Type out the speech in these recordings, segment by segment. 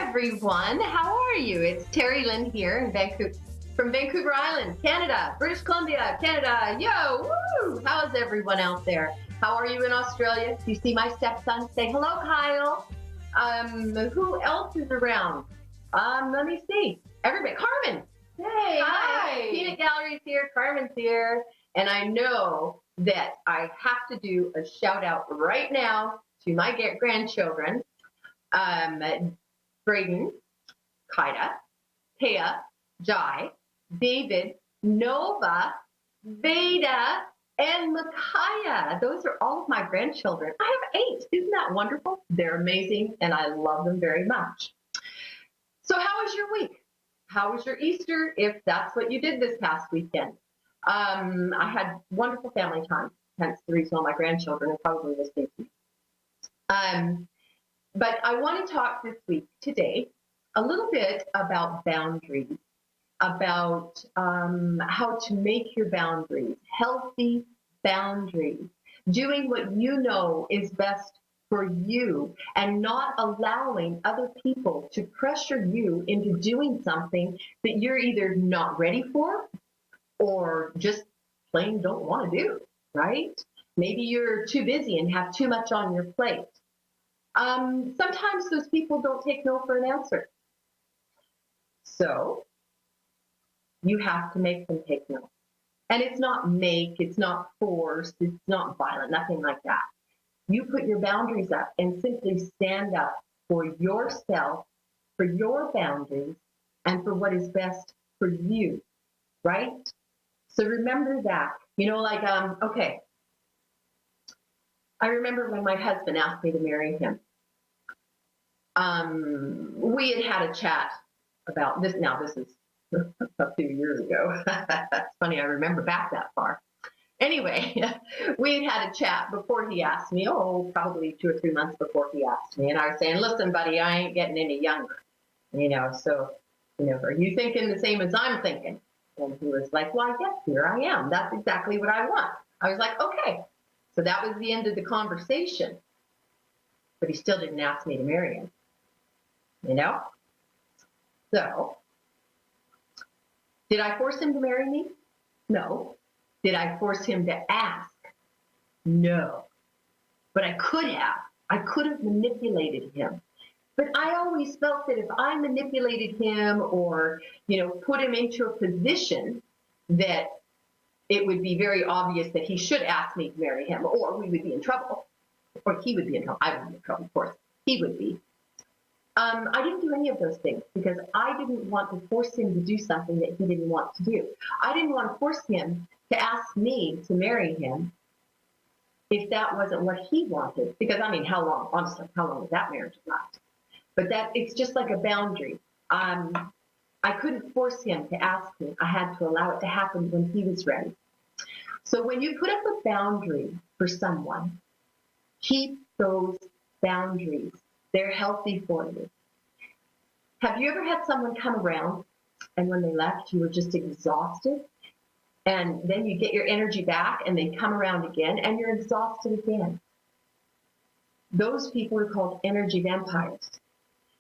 everyone. How are you? It's Terry Lynn here in Vancouver, from Vancouver Island, Canada, British Columbia, Canada. Yo, woo! How is everyone out there? How are you in Australia? Do you see my stepson? Say hello, Kyle. Who else is around? Let me see. Everybody. Carmen. Hey, hi. Peanut Gallery's here. Carmen's here. And I know that I have to do a shout out right now to my grandchildren. Braden, Kaida, Pea, Jai, David, Nova, Veda, and Micaiah. Those are all of my grandchildren. I have 8. Isn't that wonderful? They're amazing, and I love them very much. So how was your week? How was your Easter, if that's what you did this past weekend? I had wonderful family time, hence the reason all my grandchildren are probably listening to me. But I want to talk this week, today, a little bit about boundaries, about how to make your boundaries, healthy boundaries, doing what you know is best for you and not allowing other people to pressure you into doing something that you're either not ready for or just plain don't want to do, right? Maybe you're too busy and have too much on your plate. Sometimes those people don't take no for an answer. So you have to make them take no. And it's not it's not force, it's not violent, nothing like that. You put your boundaries up and simply stand up for yourself, for your boundaries, and for what is best for you, right? So remember that. Okay. I remember when my husband asked me to marry him. We had a chat about this. Now, this is a few years ago. That's funny. I remember back that far. Anyway, we had a chat before he asked me, probably 2 or 3 months before he asked me. And I was saying, listen, buddy, I ain't getting any younger. So, are you thinking the same as I'm thinking? And he was like, well, I guess here I am. That's exactly what I want. I was like, okay. So that was the end of the conversation. But he still didn't ask me to marry him. So, did I force him to marry me? No. Did I force him to ask? No. But I could have. I could have manipulated him. But I always felt that if I manipulated him or, put him into a position that it would be very obvious that he should ask me to marry him, or we would be in trouble, or he would be in trouble. I would be in trouble, of course. He would be. I didn't do any of those things because I didn't want to force him to do something that he didn't want to do. I didn't want to force him to ask me to marry him if that wasn't what he wanted. Because, how long, honestly, how long would that marriage last? But it's just like a boundary. I couldn't force him to ask me. I had to allow it to happen when he was ready. So when you put up a boundary for someone, keep those boundaries. They're healthy for you. Have you ever had someone come around and when they left, you were just exhausted? And then you get your energy back and they come around again and you're exhausted again. Those people are called energy vampires.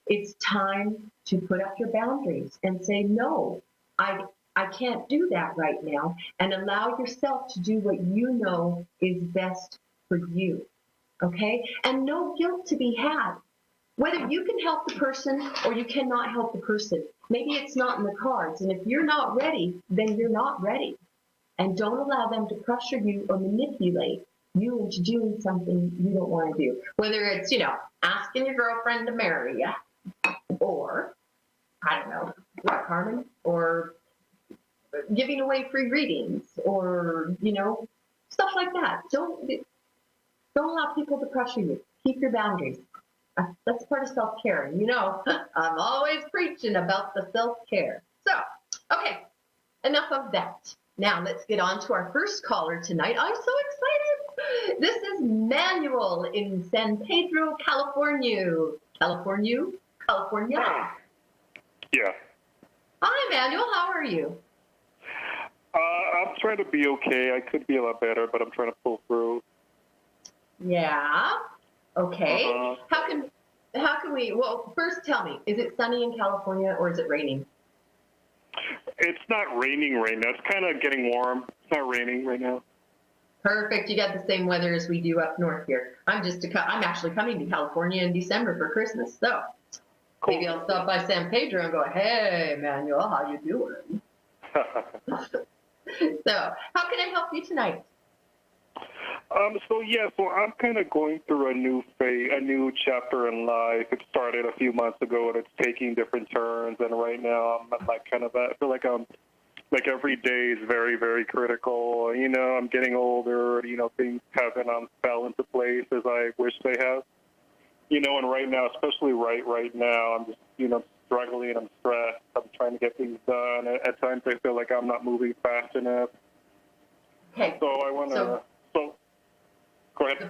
It's time to put up your boundaries and say, no, I can't do that right now, and allow yourself to do what you know is best for you, okay? And no guilt to be had. Whether you can help the person or you cannot help the person. Maybe it's not in the cards, and if you're not ready, then you're not ready. And don't allow them to pressure you or manipulate you into doing something you don't want to do. Whether it's, asking your girlfriend to marry you, or, I don't know, what, Carmen? Or giving away free readings, or, stuff like that. Don't allow people to pressure you. Keep your boundaries. That's part of self-care. I'm always preaching about the self-care. So, okay, enough of that. Now let's get on to our first caller tonight. I'm so excited. This is Manuel in San Pedro, California. California? Yeah. Hi, Manuel. How are you? I'm trying to be okay. I could be a lot better, but I'm trying to pull through. Yeah. Okay. how can we, well, first tell me, is it sunny in California or is it raining? It's not raining right now. It's kind of getting warm. It's not raining right now. Perfect. You got the same weather as we do up north here. I'm actually coming to California in December for Christmas. So Cool. maybe I'll stop by San Pedro and go, hey, Manuel, how you doing? So how can I help you tonight? So I'm kind of going through a new phase, a new chapter in life. It started a few months ago, and it's taking different turns. And right now, I'm like kind of I feel like I'm like every day is very, very critical. You know, I'm getting older. You know, things haven't fell into place as I wish they have. You know, and right now, especially right now, I'm just struggling. I'm stressed. I'm trying to get things done. At times, I feel like I'm not moving fast enough. Okay. So I want to. So go ahead. The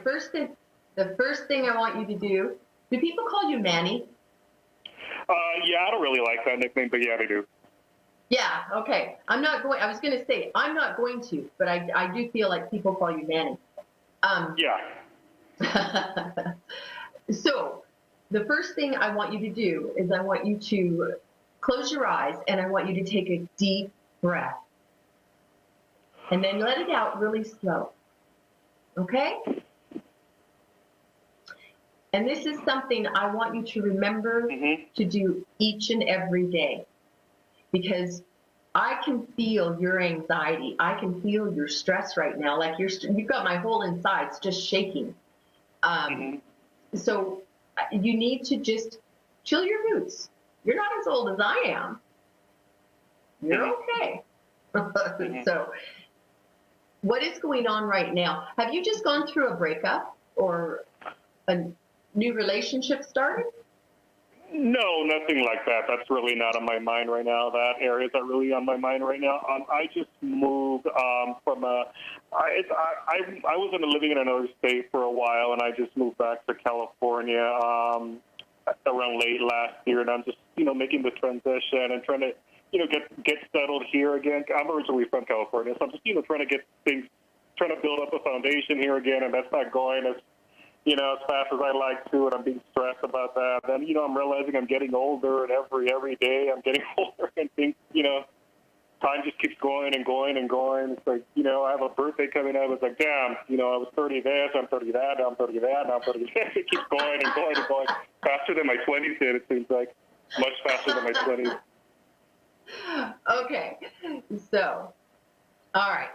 first thing I want you to do people call you Manny? Yeah, I don't really like that nickname, but yeah, they do. Yeah, okay. I was going to say, I'm not going to, but I do feel like people call you Manny. Yeah. So the first thing I want you to do is I want you to close your eyes and I want you to take a deep breath. And then let it out really slow. Okay? And this is something I want you to remember to do each and every day. Because I can feel your anxiety. I can feel your stress right now. Like you've got my whole insides just shaking. So you need to just chill your boots. You're not as old as I am. You're okay. So what is going on right now? Have you just gone through a breakup or a new relationship started? No, nothing like that. That's really not on my mind right now. That area's not really on my mind right now. I just moved from I was living in another state for a while, and I just moved back to California around late last year, and I'm just making the transition and trying to get settled here again. I'm originally from California, so I'm just trying to get things, trying to build up a foundation here again, and that's not going as fast as I like to, and I'm being stressed about that. Then, I'm realizing I'm getting older, and every day I'm getting older, and things, time just keeps going and going and going. It's like, I have a birthday coming up. It's like, damn, I was 30 this, I'm 30 that, now I'm 30 that, now I'm 30 this. It keeps going and going and going. Faster than my 20s did, it seems like. Much faster than my 20s. Okay. So, all right.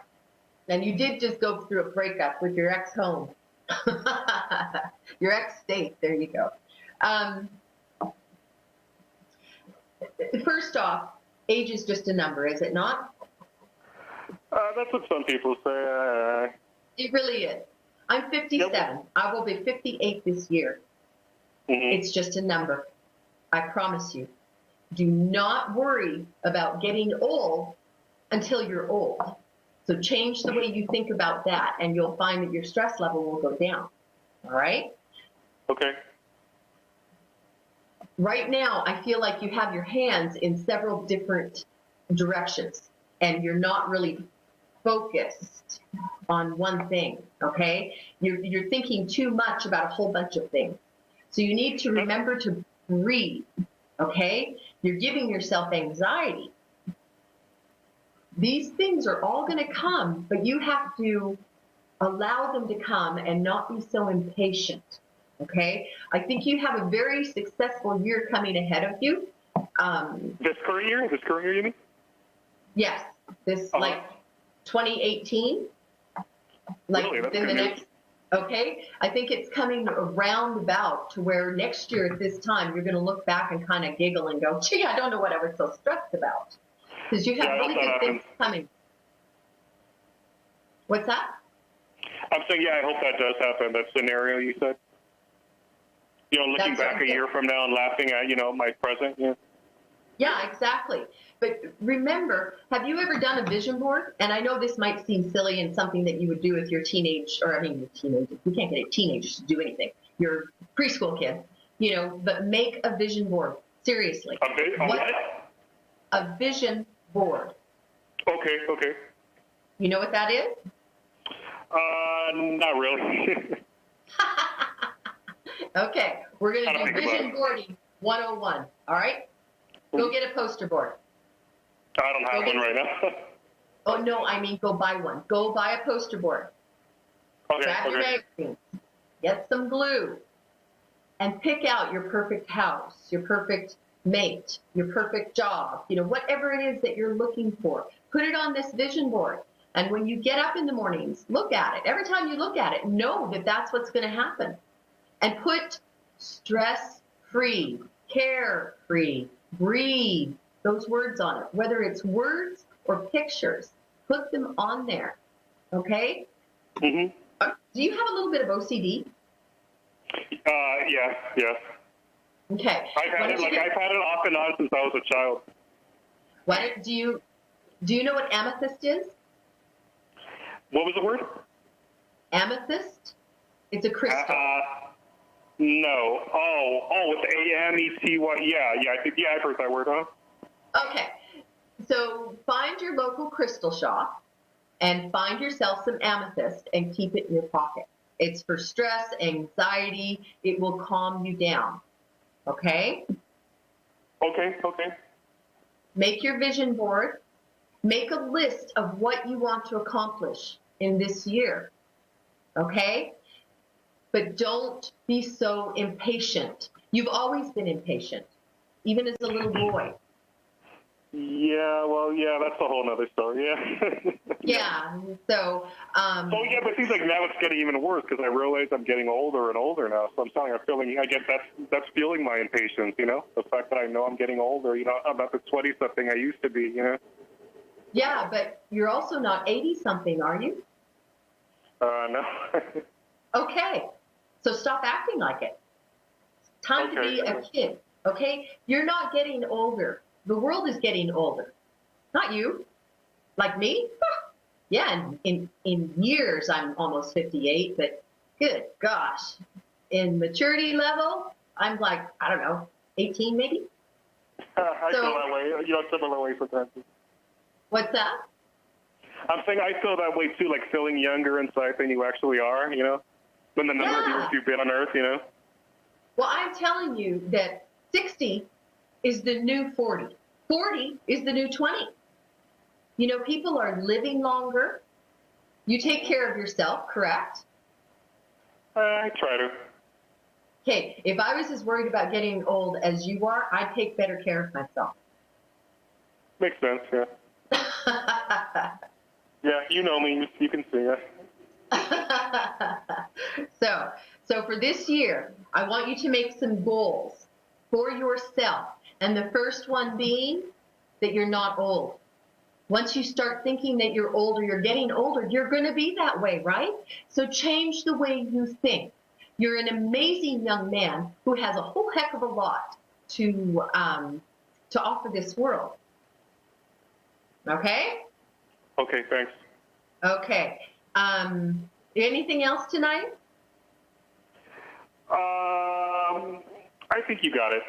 And you did just go through a breakup with your ex-home. Your ex-state, there you go. First off, age is just a number, is it not? That's what some people say. It really is. I'm 57. Yep. I will be 58 this year. It's just a number. I promise you. Do not worry about getting old until you're old. So change the way you think about that, and you'll find that your stress level will go down. All right? Okay. Right now, I feel like you have your hands in several different directions, and you're not really focused on one thing, okay? You're thinking too much about a whole bunch of things. So you need to remember to breathe, okay? You're giving yourself anxiety. These things are all going to come, but you have to allow them to come and not be so impatient, okay? I think you have a very successful year coming ahead of you. This current year? This current year, you mean? Yes. This, like 2018? Like really? within the next... Okay? I think it's coming around about to where next year at this time, you're going to look back and kind of giggle and go, gee, I don't know what I was so stressed about. Because you have really good things coming. What's that? I'm saying, yeah, I hope that does happen, that scenario you said. Looking That's back a year from now and laughing at, my present. Yeah. Yeah, exactly. But remember, have you ever done a vision board? And I know this might seem silly and something that you would do with your teenagers. We can't get teenagers to do anything. Your preschool kid, but make a vision board. Seriously. What? A vision board. Okay. You know what that is? Not really. Okay, we're going I to don't do think about vision it. boarding 101. All right? Go get a poster board. I don't have one right now. Oh, no, I mean go buy one. Go buy a poster board. Okay, Grab your okay. magazine. Get some glue. And pick out your perfect house, your perfect mate, your perfect job, whatever it is that you're looking for. Put it on this vision board. And when you get up in the mornings, look at it. Every time you look at it, know that that's what's going to happen. And put stress-free, care-free, breathe, those words on it. Whether it's words or pictures, put them on there. Okay? Mm-hmm. Do you have a little bit of OCD? Yeah. Okay. I've had it off and on since I was a child. Do you know what amethyst is? What was the word? Amethyst? It's a crystal. No. Oh, it's AMETY. Yeah. I think I've heard that word, huh? Okay. So find your local crystal shop and find yourself some amethyst and keep it in your pocket. It's for stress, anxiety. It will calm you down. Okay? Okay. Make your vision board. Make a list of what you want to accomplish in this year. Okay? But don't be so impatient. You've always been impatient, even as a little boy. Yeah, well, yeah, that's a whole other story, yeah. Yeah, so... yeah, but it seems like now it's getting even worse because I realize I'm getting older and older now. So I guess that's fueling my impatience, the fact that I know I'm getting older, I'm not the 20-something I used to be, Yeah, but you're also not 80-something, are you? No. Okay, so stop acting like it. Time to be a kid, okay? You're not getting older. The world is getting older, not you. Like me? Yeah, in years, I'm almost 58, but good gosh. In maturity level, I'm like, I don't know, 18 maybe? I feel that way. Similar way sometimes. What's that? I'm saying I feel that way too, like feeling younger inside than you actually are, when the number of years you've been on Earth, Well, I'm telling you that 60 is the new 40. 40 is the new 20. People are living longer. You take care of yourself, correct? I try to. Okay, if I was as worried about getting old as you are, I'd take better care of myself. Makes sense, yeah. Yeah, you know me. You can see it. So for this year, I want you to make some goals for yourself. And the first one being that you're not old. Once you start thinking that you're older, you're getting older, you're going to be that way, right? So change the way you think. You're an amazing young man who has a whole heck of a lot to offer this world. Okay? Okay, thanks. Okay. Anything else tonight? I think you got it.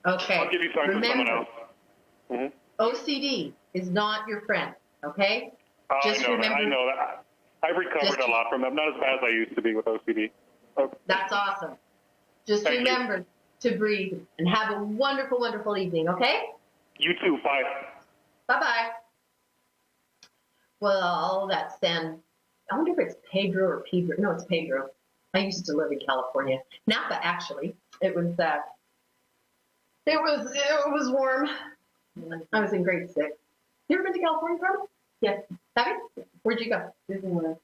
Okay. I'll give you time for someone else. Mm-hmm. OCD is not your friend, okay? Just remember. I know that. I've recovered a lot from that. Not as bad as I used to be with OCD. Okay. That's awesome. Just remember to breathe and have a wonderful, wonderful evening, okay? You too. Bye. Bye-bye. Well, that's San. I wonder if it's Pedro or Pedro. No, it's Pedro. I used to live in California. Napa, actually. It was warm. I was in grade 6. You ever been to California, Carmen? Yes. Have you? Where'd you go? Disneyland.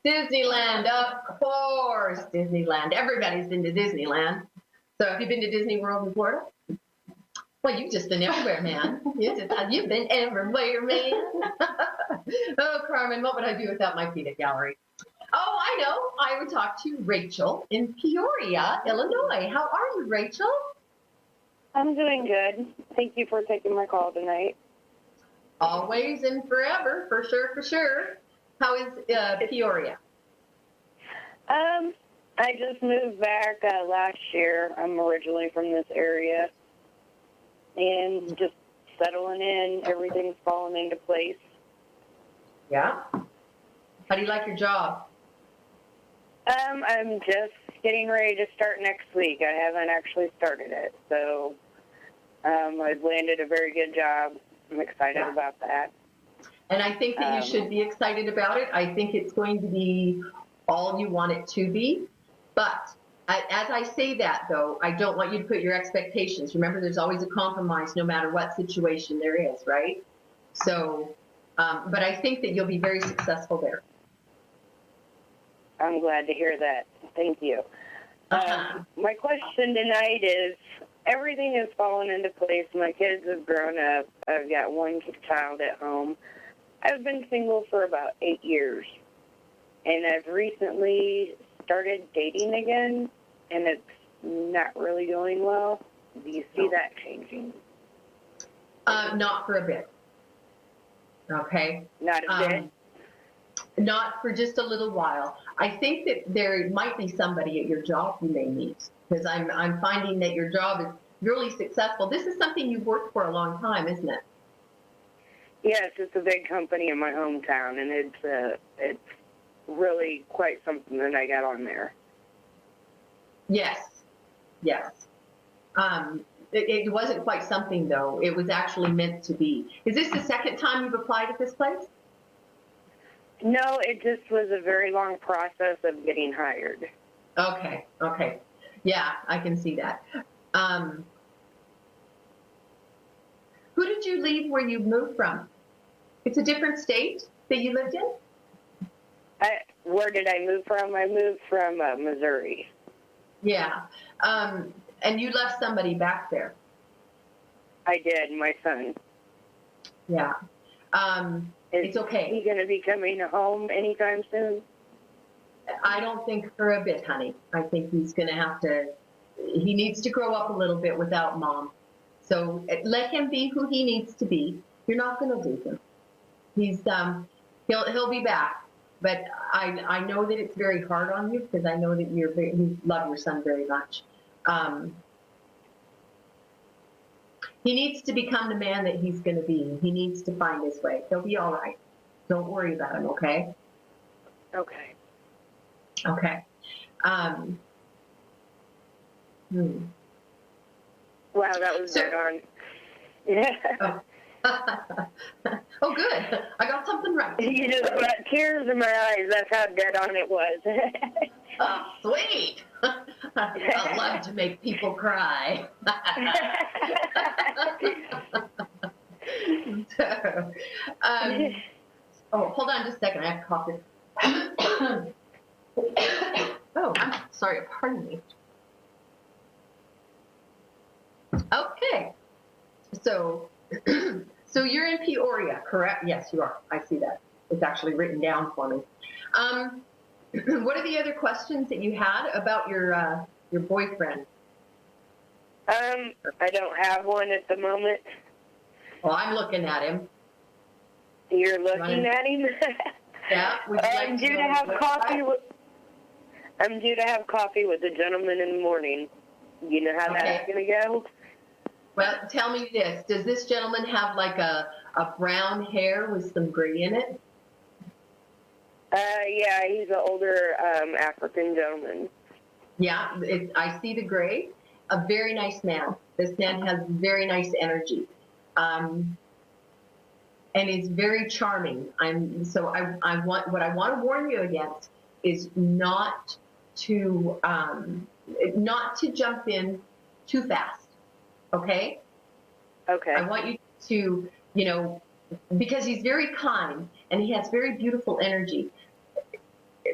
Disneyland, of course. Disneyland. Everybody's been to Disneyland. So have you been to Disney World in Florida? Well, you've just been everywhere, man. You've been everywhere, man. Oh, Carmen, what would I do without my peanut gallery? Oh, I know. I would talk to Rachel in Peoria, Illinois. How are you, Rachel? I'm doing good. Thank you for taking my call tonight. Always and forever, for sure, for sure. How is Peoria? I just moved back last year. I'm originally from this area. And just settling in, everything's falling into place. Yeah? How do you like your job? I'm just getting ready to start next week. I haven't actually started it, so I've landed a very good job. I'm excited about that. And I think that you should be excited about it. I think it's going to be all you want it to be. But as I say that, though, I don't want you to put your expectations. Remember, there's always a compromise no matter what situation there is, right? So, but I think that you'll be very successful there. I'm glad to hear that. Thank you. My question tonight is, everything has fallen into place. My kids have grown up. I've got one child at home. I've been single for about 8 years, and I've recently started dating again, and it's not really going well. Do you see that changing? Not for a bit. Okay. Not a bit? Not for just a little while. I think that there might be somebody at your job you may meet, because I'm finding that your job is really successful. This is something you've worked for a long time, isn't it? Yes, it's a big company in my hometown, and it's really quite something that I got on there. Yes. It wasn't quite something, though. It was actually meant to be. Is this the second time you've applied at this place? No, it just was a very long process of getting hired. Okay. Yeah, I can see that. Who did you leave where you moved from? It's a different state that you lived in? Where did I move from? I moved from Missouri. Yeah. And you left somebody back there. I did, my son. Yeah. It's okay. Is he going to be coming home anytime soon? I don't think for a bit, honey. I think he's going to have to, he needs to grow up a little bit without mom. So let him be who he needs to be. You're not going to lose him. He's, he'll be back. But I know that it's very hard on you, because I know that you love your son very much. He needs to become the man that he's going to be. He needs to find his way. He'll be all right. Don't worry about him, okay? Okay. Okay. Wow, that was dead on. Yeah. Oh, good. I got something right. You just brought tears in my eyes. That's how dead on it was. Oh, sweet. I love to make people cry. So, hold on just a second. I have to cough it. Oh, I'm sorry. Pardon me. Okay. So you're in Peoria, correct? Yes, you are. I see that. It's actually written down for me. What are the other questions that you had about your boyfriend? I don't have one at the moment. Well, I'm looking at him. You're looking at him? Yeah. I'm due to have coffee with the gentleman in the morning. You know how that's going to go? Well, tell me this. Does this gentleman have like a brown hair with some gray in it? Yeah, he's an older African gentleman. Yeah, I see the gray. A very nice man. This man has very nice energy. And is very charming. I want to warn you against is not to jump in too fast. Okay? Okay. I want you to, because he's very kind and he has very beautiful energy.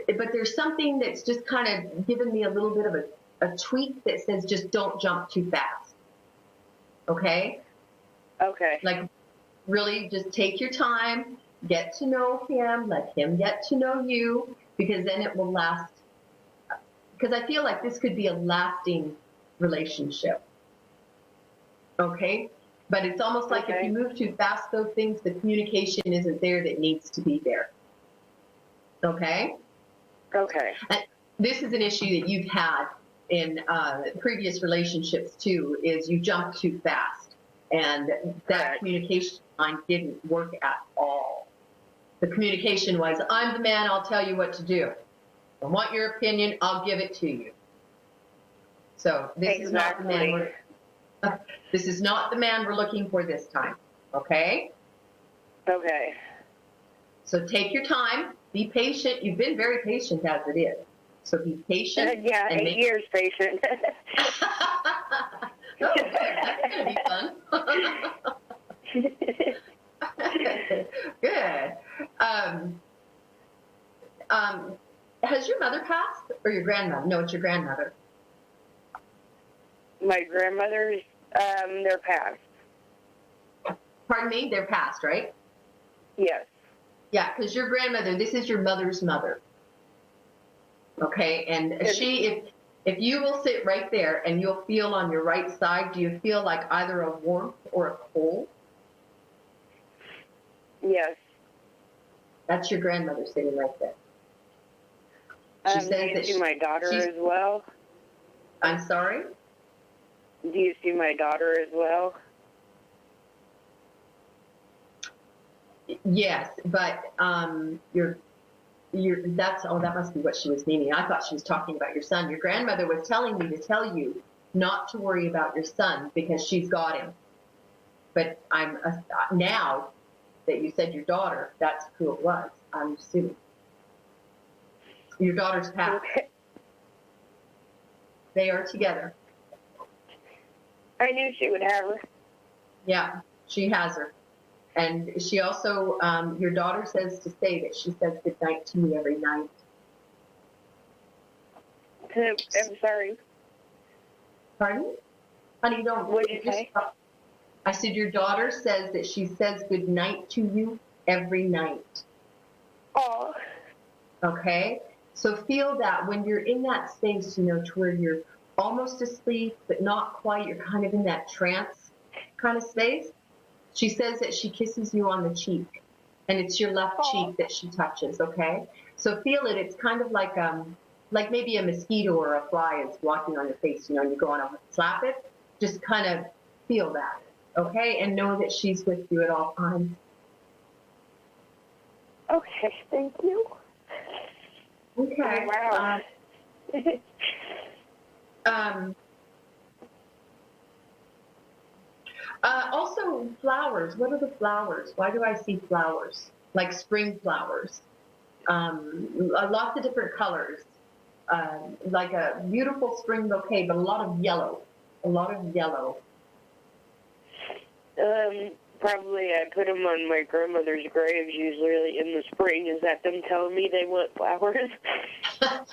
But there's something that's just kind of given me a little bit of a tweak that says just don't jump too fast. Okay? Okay. Like, really just take your time, get to know him, let him get to know you, because then it will last. Because I feel like this could be a lasting relationship. Okay? But it's almost like if you move too fast, those things, the communication isn't there that needs to be there. Okay? Okay. And this is an issue that you've had in previous relationships too, is you jump too fast. And that communication line didn't work at all. The communication was, I'm the man, I'll tell you what to do. I want your opinion, I'll give it to you. So this is not the man this is not the man we're looking for this time. Okay? Okay. So take your time. Be patient. You've been very patient as it is. So be patient. Yeah, and 8 years patient. Oh, good. That's going to be fun. Good. Has your mother passed or your grandmother? No, it's your grandmother. My grandmother's, they're passed. Pardon me? They're passed, right? Yes. Yeah, because your grandmother, this is your mother's mother. Okay, and if you will sit right there and you'll feel on your right side, do you feel like either a warmth or a cold? Yes. That's your grandmother sitting right there. She says do you that see my daughter as well? I'm sorry? Do you see my daughter as well? Yes, but that must be what she was meaning. I thought she was talking about your son. Your grandmother was telling me to tell you not to worry about your son because she's got him. But now that you said your daughter, that's who it was. I'm assuming your daughter's passed. Okay. They are together. I knew she would have her. Yeah, she has her. And she also, your daughter says to say that she says good night to you every night. I'm sorry. Pardon? Honey, don't. What did you say? I said your daughter says that she says good night to you every night. Oh. Okay? So feel that when you're in that space, to where you're almost asleep, but not quite, you're kind of in that trance kind of space. She says that she kisses you on the cheek, and it's your left cheek that she touches, okay? So feel it. It's kind of like maybe a mosquito or a fly is walking on your face, and you go on and slap it. Just kind of feel that, okay? And know that she's with you at all times. Okay, thank you. Okay. Oh, wow. Also, flowers. What are the flowers? Why do I see flowers? Like spring flowers. Lots of different colors. Like a beautiful spring bouquet, but a lot of yellow. A lot of yellow. Probably I put them on my grandmother's graves usually in the spring. Is that them telling me they want flowers?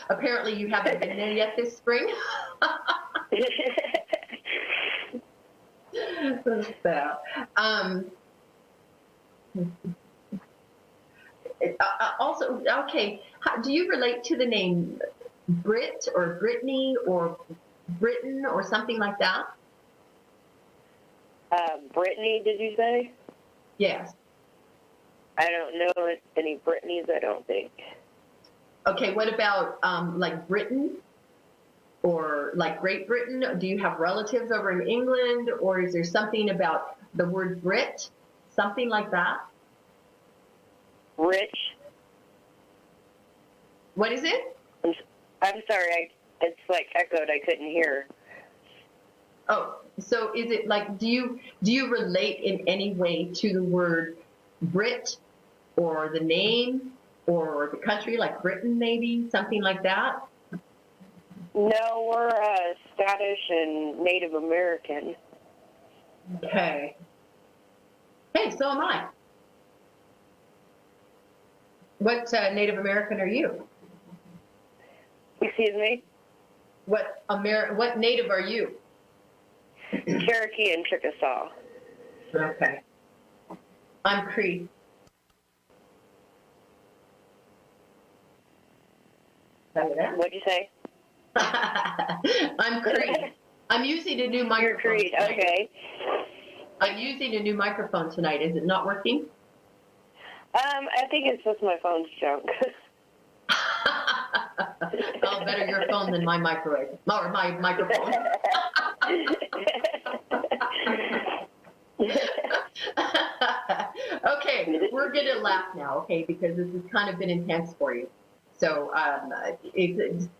Apparently you haven't been there yet this spring. So, also, okay, do you relate to the name Brit or Brittany or Britain or something like that? Brittany, did you say? Yes. I don't know any Brittany's, I don't think. Okay, what about like Britain or like Great Britain? Do you have relatives over in England, or is there something about the word Brit, something like that? Rich? What is it? I'm sorry, it's like echoed, I couldn't hear. Oh, so is it like, do you relate in any way to the word Brit or the name or the country, like Britain maybe, something like that? No, we're Scottish and Native American. Okay. Hey, so am I. What Native American are you? Excuse me? What Native are you? Cherokee and Chickasaw. Okay. I'm Cree. What'd you say? I'm Cree. I'm using a new microphone. You're Cree, okay. I'm using a new microphone tonight. Is it not working? I think it's just my phone's junk. Oh, better your phone than my microwave. Or my microphone. Okay, we're going to laugh now, okay, because this has kind of been intense for you. So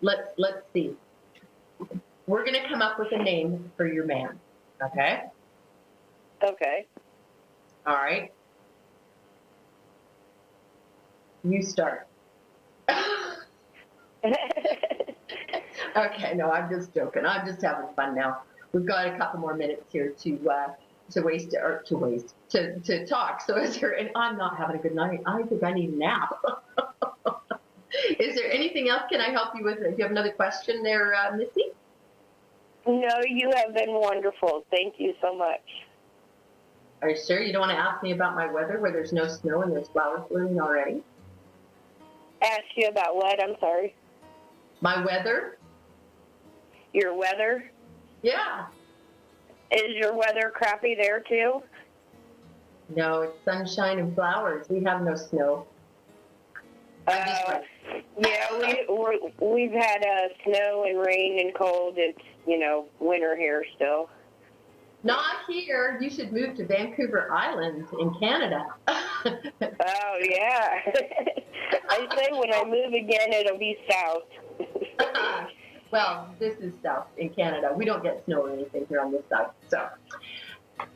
let's see. we're going to come up with a name for your man. Okay? Okay. All right. You start. Okay, no, I'm just joking. I'm just having fun now. We've got a couple more minutes here to talk. So is there? And I'm not having a good night. I think I need a nap. Is there anything else? Can I help you with? Do you have another question there, Missy? No, you have been wonderful. Thank you so much. Are you sure you don't want to ask me about my weather, where there's no snow and there's flowers blooming already? Ask you about what? I'm sorry. My weather? Your weather? Yeah. Is your weather crappy there too? No, it's sunshine and flowers. We have no snow. Yeah, we've had snow and rain and cold. It's, winter here still. Not here. You should move to Vancouver Island in Canada. Oh, yeah. I say when I move again, it'll be south. Well, this is south in Canada. We don't get snow or anything here on this side. So,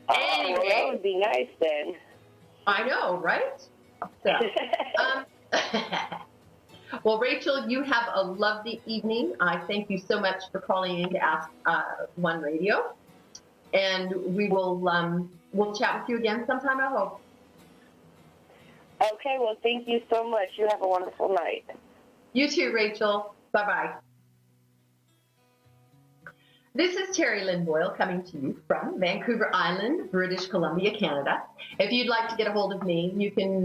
anyway, well, that would be nice then. I know, right? So, well, Rachel, you have a lovely evening. I thank you so much for calling in to Ask One Radio, and we will we'll chat with you again sometime, I hope. Okay, well, thank you so much. You have a wonderful night. You too, Rachel. Bye-bye. This is Terry Lynn Boyle coming to you from Vancouver Island, British Columbia, Canada. If you'd like to get a hold of me, you can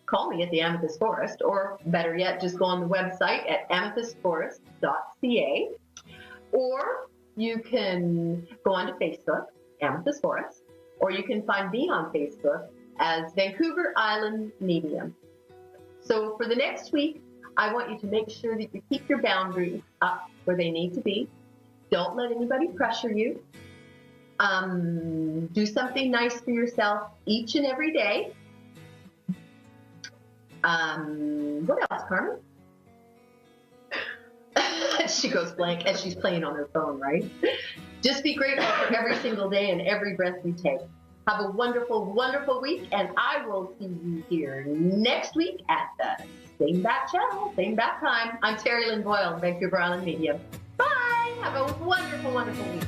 call me at the Amethyst Forest, or better yet, just go on the website at amethystforest.ca, or you can go onto Facebook, Amethyst Forest, or you can find me on Facebook as Vancouver Island Medium. So for the next week, I want you to make sure that you keep your boundaries up where they need to be. Don't let anybody pressure you. Do something nice for yourself each and every day. What else, Carmen? She goes blank as she's playing on her phone, right? Just be grateful for every single day and every breath you take. Have a wonderful, wonderful week, and I will see you here next week at the same bat channel, same bat time. I'm Terry Lynn Boyle, Vancouver Island Media. Bye! Have a wonderful, wonderful week.